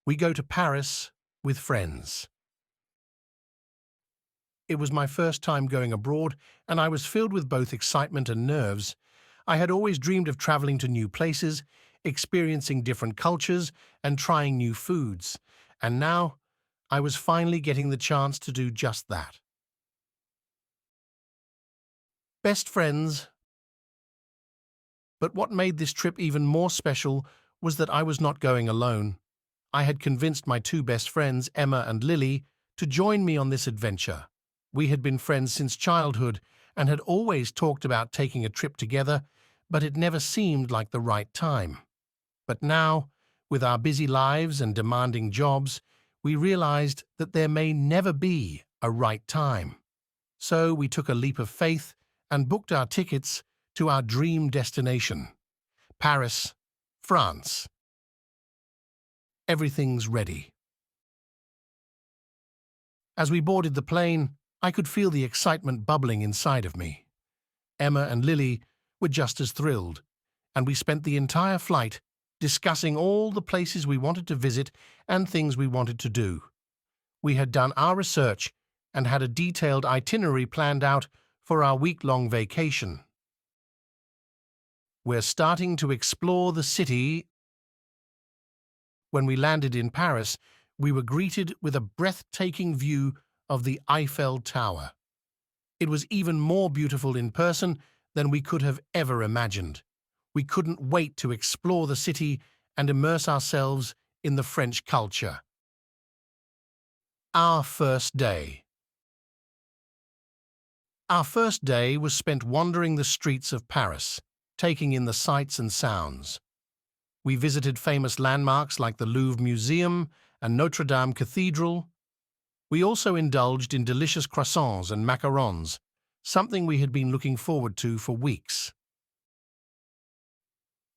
We go to Paris with friends. It was my first time going abroad, and I was filled with both excitement and nerves. I had always dreamed of traveling to new places, experiencing different cultures, and trying new foods. And now, I was finally getting the chance to do just that. Best friends. But what made this trip even more special was that I was not going alone. I had convinced my two best friends, Emma and Lily, to join me on this adventure. We had been friends since childhood and had always talked about taking a trip together, but it never seemed like the right time. But now, with our busy lives and demanding jobs, we realized that there may never be a right time. So we took a leap of faith and booked our tickets to our dream destination, Paris, France. Everything's ready. As we boarded the plane, I could feel the excitement bubbling inside of me. Emma and Lily were just as thrilled, and we spent the entire flight discussing all the places we wanted to visit and things we wanted to do. We had done our research and had a detailed itinerary planned out for our week-long vacation. We're starting to explore the city. When we landed in Paris, we were greeted with a breathtaking view of the Eiffel Tower. It was even more beautiful in person than we could have ever imagined. We couldn't wait to explore the city and immerse ourselves in the French culture. Our first day. Our first day was spent wandering the streets of Paris, taking in the sights and sounds. We visited famous landmarks like the Louvre Museum and Notre Dame Cathedral. We also indulged in delicious croissants and macarons, something we had been looking forward to for weeks.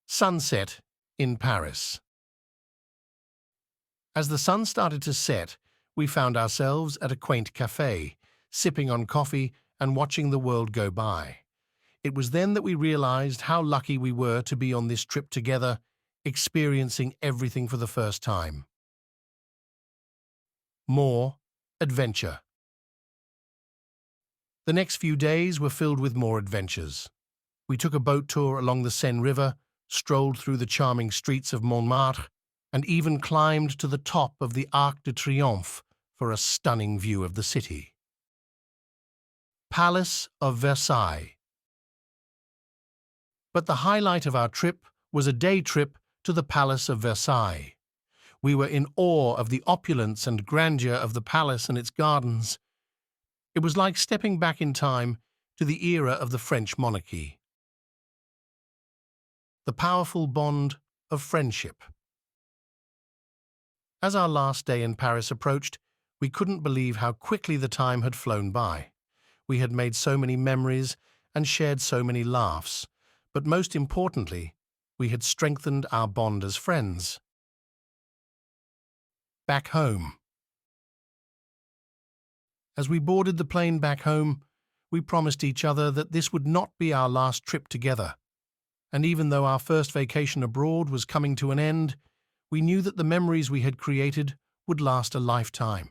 Sunset in Paris. As the sun started to set, we found ourselves at a quaint cafe, sipping on coffee and watching the world go by. It was then that we realized how lucky we were to be on this trip together, experiencing everything for the first time. More adventure. The next few days were filled with more adventures. We took a boat tour along the Seine River, strolled through the charming streets of Montmartre, and even climbed to the top of the Arc de Triomphe for a stunning view of the city. Palace of Versailles. But the highlight of our trip was a day trip to the Palace of Versailles. We were in awe of the opulence and grandeur of the palace and its gardens. It was like stepping back in time to the era of the French monarchy. The powerful bond of friendship. As our last day in Paris approached, we couldn't believe how quickly the time had flown by. We had made so many memories and shared so many laughs, but most importantly, we had strengthened our bond as friends. Back home. As we boarded the plane back home, we promised each other that this would not be our last trip together. And even though our first vacation abroad was coming to an end, we knew that the memories we had created would last a lifetime.